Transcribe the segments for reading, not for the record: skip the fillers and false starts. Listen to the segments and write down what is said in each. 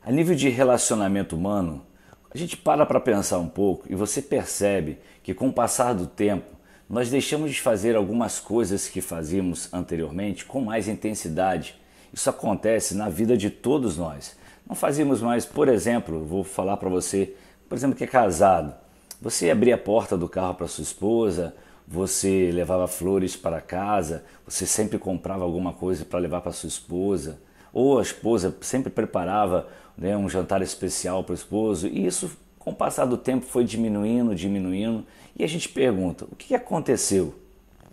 A nível de relacionamento humano, a gente para pensar um pouco e você percebe que com o passar do tempo nós deixamos de fazer algumas coisas que fazíamos anteriormente com mais intensidade. Isso acontece na vida de todos nós. Não fazíamos mais, por exemplo, vou falar para você, por exemplo, que é casado. Você abria a porta do carro para sua esposa, você levava flores para casa, você sempre comprava alguma coisa para levar para sua esposa, ou a esposa sempre preparava, né, um jantar especial para o esposo, e isso com o passar do tempo foi diminuindo, e a gente pergunta, o que aconteceu?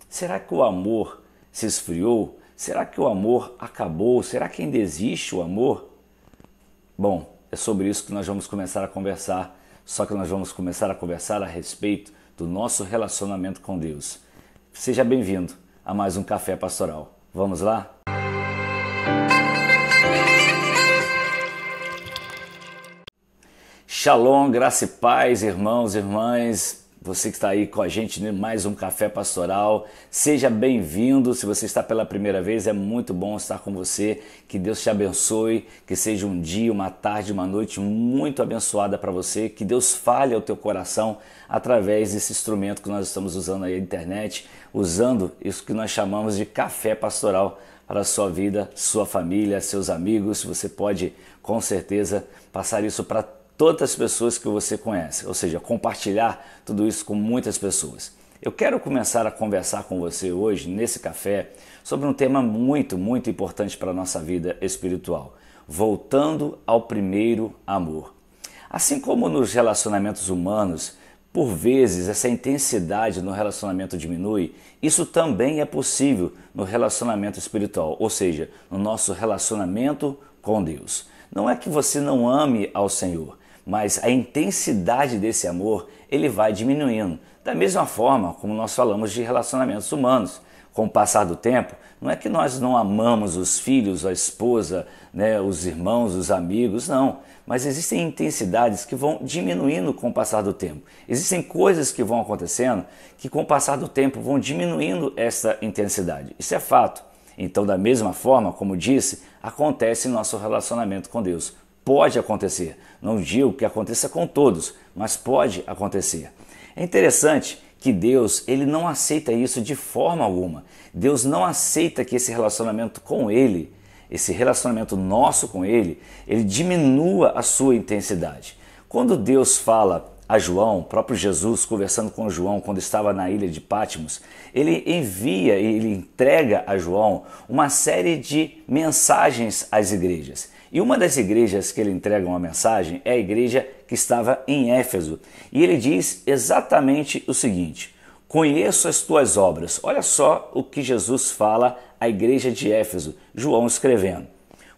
Será que o amor se esfriou? Será que o amor acabou? Será que ainda existe o amor? Bom, é sobre isso que nós vamos começar a conversar, só que nós vamos começar a conversar a respeito do nosso relacionamento com Deus. Seja bem-vindo a mais um Café Pastoral. Vamos lá? Shalom, graça e paz, irmãos e irmãs, você que está aí com a gente em mais um Café Pastoral, seja bem-vindo. Se você está pela primeira vez, é muito bom estar com você, que Deus te abençoe, que seja um dia, uma tarde, uma noite muito abençoada para você, que Deus fale ao teu coração através desse instrumento que nós estamos usando aí, a internet, usando isso que nós chamamos de Café Pastoral para a sua vida, sua família, seus amigos. Você pode com certeza passar isso para todas as pessoas que você conhece, ou seja, compartilhar tudo isso com muitas pessoas. Eu quero começar a conversar com você hoje, nesse café, sobre um tema muito importante para a nossa vida espiritual, voltando ao primeiro amor. Assim como nos relacionamentos humanos, por vezes essa intensidade no relacionamento diminui, isso também é possível no relacionamento espiritual, ou seja, no nosso relacionamento com Deus. Não é que você não ame ao Senhor, mas a intensidade desse amor, ele vai diminuindo. Da mesma forma como nós falamos de relacionamentos humanos. Com o passar do tempo, não é que nós não amamos os filhos, a esposa, né, os irmãos, os amigos, não. Mas existem intensidades que vão diminuindo com o passar do tempo. Existem coisas que vão acontecendo que com o passar do tempo vão diminuindo essa intensidade. Isso é fato. Então, da mesma forma, como disse, acontece em nosso relacionamento com Deus. Pode acontecer. Não digo que aconteça com todos, mas pode acontecer. É interessante que Deus, ele não aceita isso de forma alguma. Deus não aceita que esse relacionamento com Ele, esse relacionamento nosso com Ele diminua a sua intensidade. Quando Deus fala a João, o próprio Jesus conversando com João quando estava na ilha de Patmos, ele entrega a João uma série de mensagens às igrejas. E uma das igrejas que ele entrega uma mensagem é a igreja que estava em Éfeso. E ele diz exatamente o seguinte: conheço as tuas obras. Olha só o que Jesus fala à igreja de Éfeso, João escrevendo.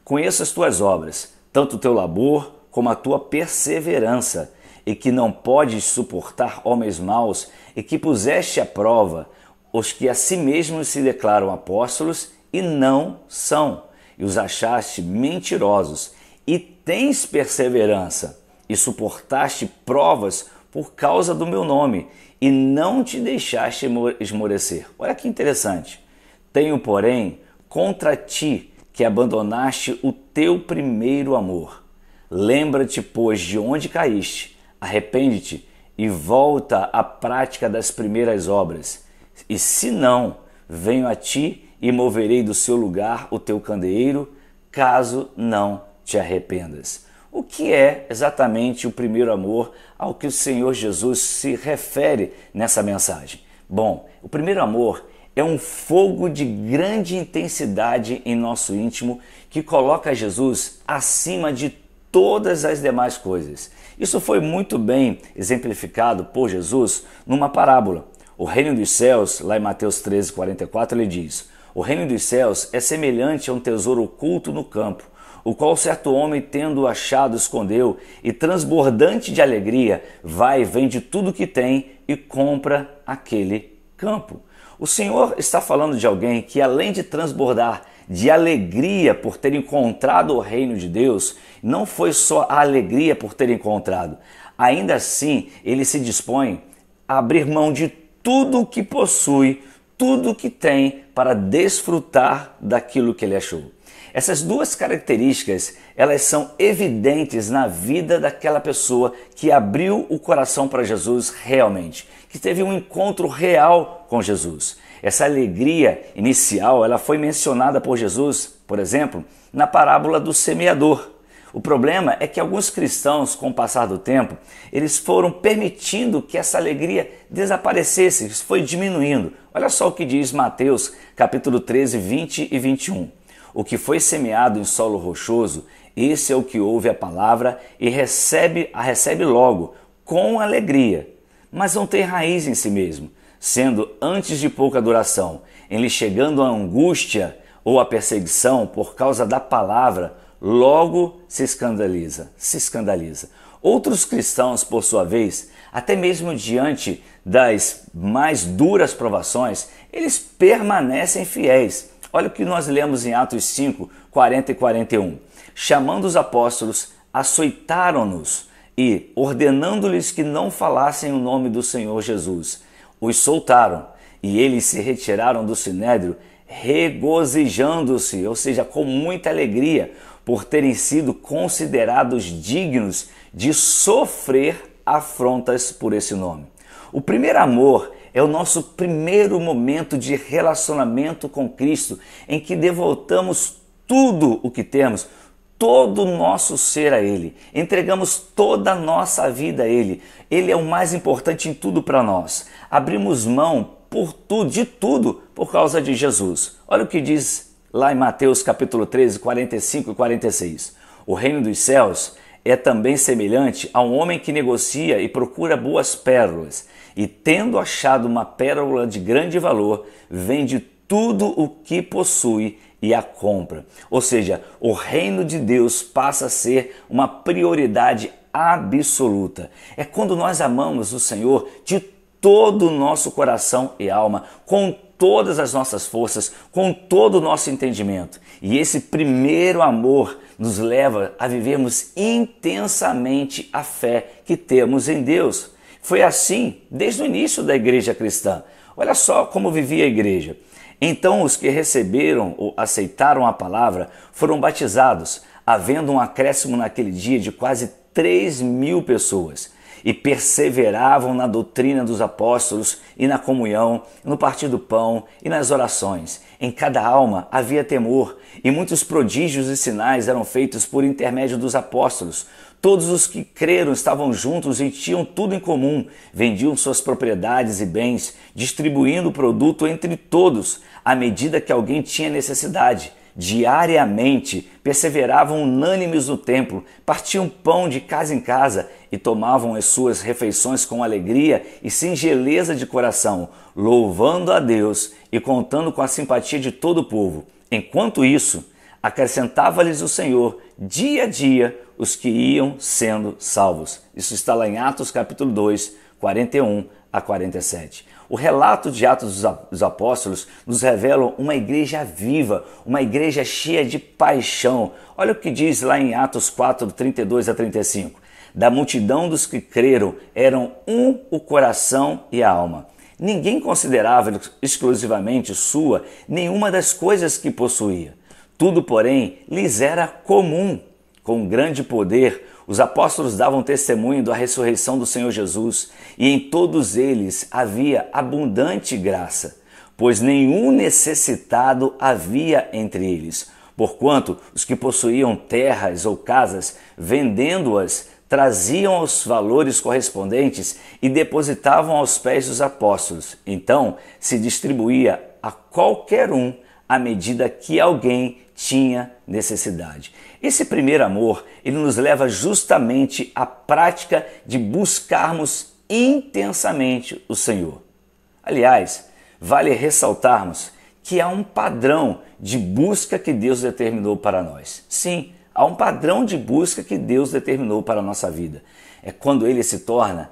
Conheço as tuas obras, tanto o teu labor como a tua perseverança, e que não podes suportar homens maus, e que puseste à prova os que a si mesmos se declaram apóstolos e não são, e os achaste mentirosos, e tens perseverança, e suportaste provas por causa do meu nome, e não te deixaste esmorecer. Olha que interessante. Tenho, porém, contra ti que abandonaste o teu primeiro amor. Lembra-te, pois, de onde caíste, arrepende-te e volta à prática das primeiras obras. E se não, venho a ti e moverei do seu lugar o teu candeeiro, caso não te arrependas. O que é exatamente o primeiro amor ao que o Senhor Jesus se refere nessa mensagem? Bom, o primeiro amor é um fogo de grande intensidade em nosso íntimo que coloca Jesus acima de todas as demais coisas. Isso foi muito bem exemplificado por Jesus numa parábola. O reino dos céus, lá em Mateus 13:44, ele diz: o reino dos céus é semelhante a um tesouro oculto no campo, o qual certo homem, tendo achado, escondeu, e transbordante de alegria, vai e vende tudo o que tem e compra aquele campo. O Senhor está falando de alguém que, além de transbordar de alegria por ter encontrado o reino de Deus, não foi só a alegria por ter encontrado. Ainda assim, ele se dispõe a abrir mão de tudo o que possui, tudo o que tem para desfrutar daquilo que ele achou. Essas duas características, elas são evidentes na vida daquela pessoa que abriu o coração para Jesus realmente, que teve um encontro real com Jesus. Essa alegria inicial, ela foi mencionada por Jesus, por exemplo, na parábola do semeador. O problema é que alguns cristãos, com o passar do tempo, eles foram permitindo que essa alegria desaparecesse, isso foi diminuindo. Olha só o que diz Mateus, capítulo 13, 20 e 21. O que foi semeado em solo rochoso, esse é o que ouve a palavra e a recebe logo, com alegria, mas não tem raiz em si mesmo, sendo antes de pouca duração, em lhe chegando a angústia ou a perseguição por causa da palavra, logo se escandaliza. Outros cristãos, por sua vez, até mesmo diante das mais duras provações, eles permanecem fiéis. Olha o que nós lemos em Atos 5, 40 e 41. Chamando os apóstolos, açoitaram-nos e, ordenando-lhes que não falassem o nome do Senhor Jesus, os soltaram e eles se retiraram do sinédrio regozijando-se, ou seja, com muita alegria, por terem sido considerados dignos de sofrer afrontas por esse nome. O primeiro amor é o nosso primeiro momento de relacionamento com Cristo, em que devotamos tudo o que temos, todo o nosso ser a Ele, entregamos toda a nossa vida a Ele. Ele é o mais importante em tudo para nós. Abrimos mão de tudo por causa de Jesus. Olha o que diz lá em Mateus capítulo 13, 45 e 46. O reino dos céus é também semelhante a um homem que negocia e procura boas pérolas, e tendo achado uma pérola de grande valor, vende tudo o que possui e a compra. Ou seja, o reino de Deus passa a ser uma prioridade absoluta. É quando nós amamos o Senhor de todo o nosso coração e alma, com todas as nossas forças, com todo o nosso entendimento. E esse primeiro amor nos leva a vivermos intensamente a fé que temos em Deus. Foi assim desde o início da igreja cristã. Olha só como vivia a igreja. Então os que receberam ou aceitaram a palavra foram batizados, havendo um acréscimo naquele dia de quase 3.000 pessoas. E perseveravam na doutrina dos apóstolos e na comunhão, no partir do pão e nas orações. Em cada alma havia temor, e muitos prodígios e sinais eram feitos por intermédio dos apóstolos. Todos os que creram estavam juntos e tinham tudo em comum, vendiam suas propriedades e bens, distribuindo o produto entre todos, à medida que alguém tinha necessidade. Diariamente perseveravam unânimes no templo, partiam pão de casa em casa e tomavam as suas refeições com alegria e singeleza de coração, louvando a Deus e contando com a simpatia de todo o povo. Enquanto isso, acrescentava-lhes o Senhor dia a dia os que iam sendo salvos. Isso está lá em Atos capítulo 2, 41 a 47. O relato de Atos dos Apóstolos nos revela uma igreja viva, uma igreja cheia de paixão. Olha o que diz lá em Atos 4, 32 a 35. Da multidão dos que creram, eram um o coração e a alma. Ninguém considerava exclusivamente sua nenhuma das coisas que possuía. Tudo, porém, lhes era comum. Com grande poder, os apóstolos davam testemunho da ressurreição do Senhor Jesus, e em todos eles havia abundante graça, pois nenhum necessitado havia entre eles, porquanto os que possuíam terras ou casas, vendendo-as, traziam os valores correspondentes e depositavam aos pés dos apóstolos. Então se distribuía a qualquer um à medida que alguém tinha necessidade. Esse primeiro amor, ele nos leva justamente à prática de buscarmos intensamente o Senhor. Aliás, vale ressaltarmos que há um padrão de busca que Deus determinou para nós. Sim, há um padrão de busca que Deus determinou para a nossa vida. É quando ele se torna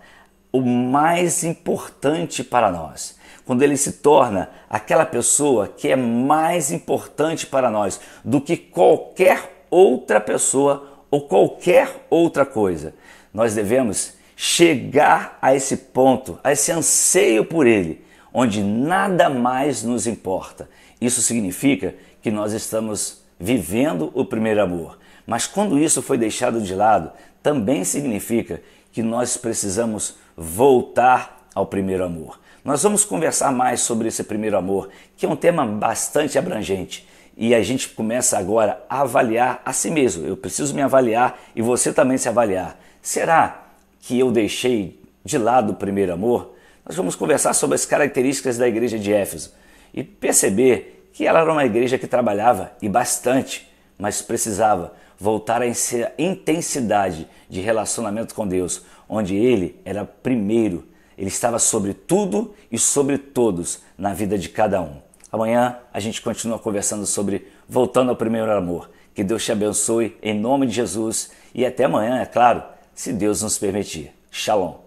o mais importante para nós. Quando ele se torna aquela pessoa que é mais importante para nós do que qualquer outra pessoa ou qualquer outra coisa. Nós devemos chegar a esse ponto, a esse anseio por ele, onde nada mais nos importa. Isso significa que nós estamos vivendo o primeiro amor. Mas quando isso foi deixado de lado, também significa que nós precisamos voltar ao primeiro amor. Nós vamos conversar mais sobre esse primeiro amor, que é um tema bastante abrangente. E a gente começa agora a avaliar a si mesmo. Eu preciso me avaliar e você também se avaliar. Será que eu deixei de lado o primeiro amor? Nós vamos conversar sobre as características da igreja de Éfeso e perceber que ela era uma igreja que trabalhava e bastante, mas precisava voltar a essa intensidade de relacionamento com Deus, onde Ele era primeiro, Ele estava sobre tudo e sobre todos na vida de cada um. Amanhã a gente continua conversando sobre voltando ao primeiro amor. Que Deus te abençoe em nome de Jesus e até amanhã, é claro, se Deus nos permitir. Shalom.